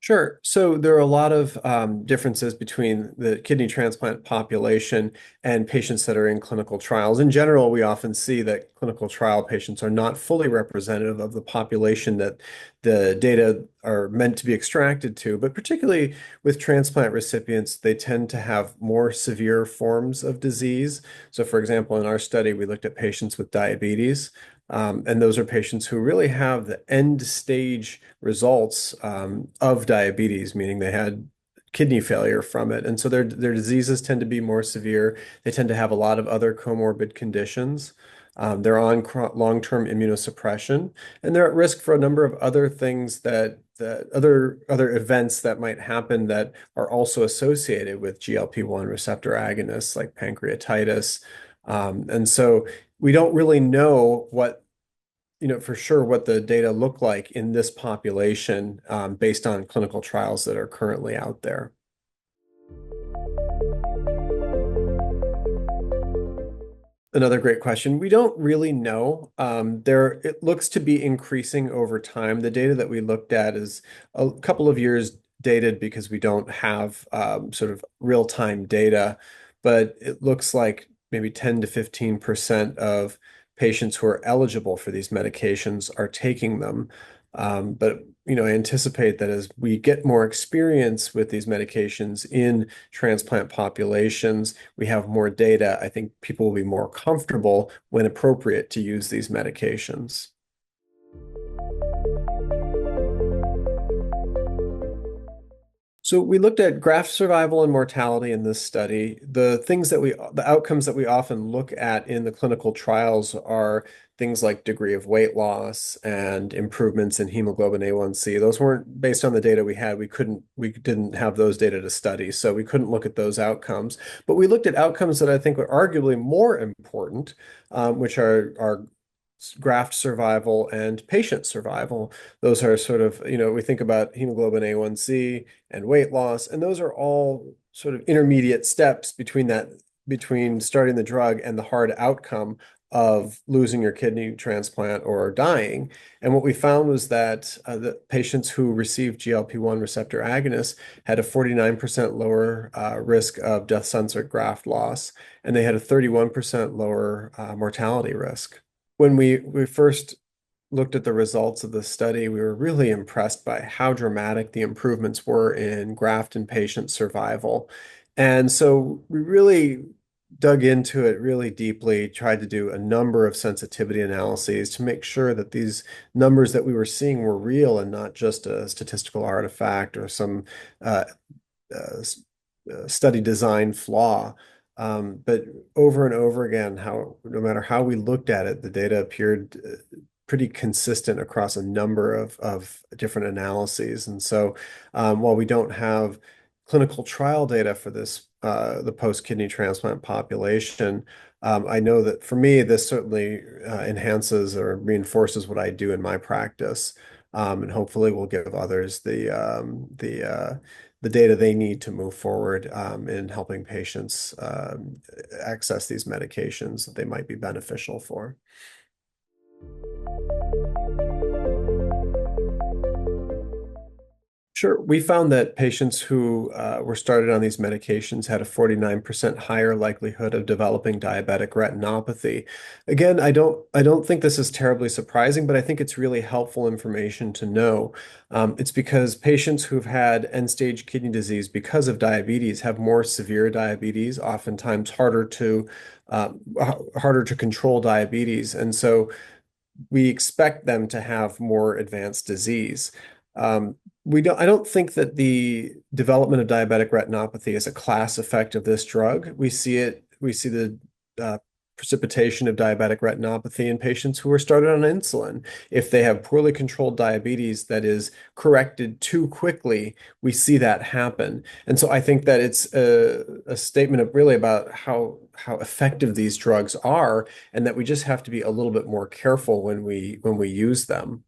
Sure. So there are a lot of differences between the kidney transplant population and patients that are in clinical trials. In general, we often see that clinical trial patients are not fully representative of the population that the data are meant to be extracted to. But particularly with transplant recipients, they tend to have more severe forms of disease. So, for example, in our study, we looked at patients with diabetes. And those are patients who really have the end stage results of diabetes, meaning they had kidney failure from it. And so their diseases tend to be more severe. They tend to have a lot of other comorbid conditions. They're on long-term immunosuppression, and they're at risk for a number of other things that other events that might happen that are also associated with GLP-1 receptor agonists like pancreatitis. And so we don't really know for sure what the data look like in this population based on clinical trials that are currently out there. Another great question. We don't really know. It looks to be increasing over time. The data that we looked at is a couple of years dated because we don't have sort of real-time data, but it looks like maybe 10 to 15% of patients who are eligible for these medications are taking them. But I anticipate that as we get more experience with these medications in transplant populations, we have more data. I think people will be more comfortable when appropriate to use these medications. So we looked at graft survival and mortality in this study. The outcomes that we often look at in the clinical trials are things like degree of weight loss and improvements in hemoglobin A1C. Those weren't based on the data we had. We didn't have those data to study, so we couldn't look at those outcomes. But we looked at outcomes that I think are arguably more important, which are graft survival and patient survival. Those are sort of, we think about hemoglobin A1C and weight loss, and those are all sort of intermediate steps between starting the drug and the hard outcome of losing your kidney transplant or dying. And what we found was that the patients who received GLP-1 receptor agonists had a 49% lower risk of death-censored graft loss, and they had a 31% lower mortality risk. When we first looked at the results of the study, we were really impressed by how dramatic the improvements were in graft and patient survival. And so we really dug into it really deeply, tried to do a number of sensitivity analyses to make sure that these numbers that we were seeing were real and not just a statistical artifact or some uh, uh, study design flaw. But over and over again, no matter how we looked at it, the data appeared pretty consistent across a number of different analyses. And so while we don't have clinical trial data for the post-kidney transplant population, I know that for me, this certainly enhances or reinforces what I do in my practice. And hopefully will give others the data they need to move forward in helping patients access these medications that they might be beneficial for. Sure. We found that patients who were started on these medications had a 49% higher likelihood of developing diabetic retinopathy. Again, I don't think this is terribly surprising, but I think it's really helpful information to know. It's because patients who've had end-stage kidney disease because of diabetes have more severe diabetes, oftentimes uh, harder to control diabetes, and so we expect them to have more advanced disease. Um, I don't think that the development of diabetic retinopathy is a class effect of this drug. We see the precipitation of diabetic retinopathy in patients who are started on insulin. If they have poorly controlled diabetes that is corrected too quickly, we see that happen. And so I think that it's a statement of really about how effective these drugs are, and that we just have to be a little bit more careful when we use them.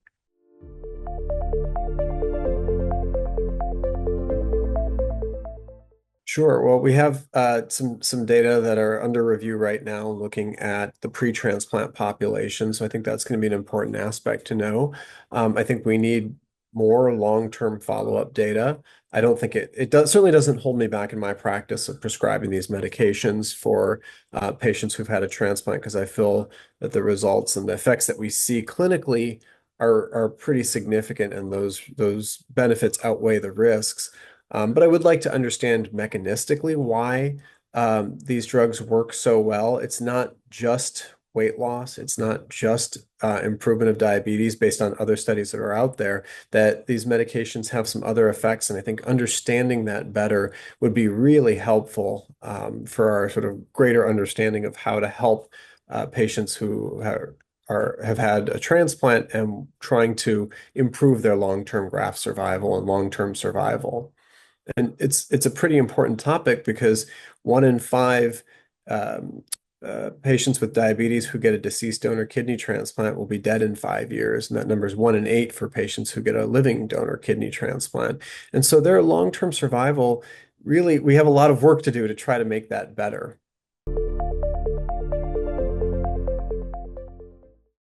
Sure. Well, we have some data that are under review right now looking at the pre-transplant population. So I think that's going to be an important aspect to know. I think we need more long-term follow-up data. I don't think it does certainly doesn't hold me back in my practice of prescribing these medications for patients who've had a transplant because I feel that the results and the effects that we see clinically are pretty significant, and those benefits outweigh the risks. But I would like to understand mechanistically why these drugs work so well. It's not just weight loss. It's not just improvement of diabetes based on other studies that are out there, that these medications have some other effects. And I think understanding that better would be really helpful for our sort of greater understanding of how to help patients who have had a transplant and trying to improve their long-term graft survival and long-term survival. And it's a pretty important topic because 1 in 5 um, patients with diabetes who get a deceased donor kidney transplant will be dead in 5 years, and that number is 1 in 8 for patients who get a living donor kidney transplant. And so their long-term survival, really, we have a lot of work to do to try to make that better.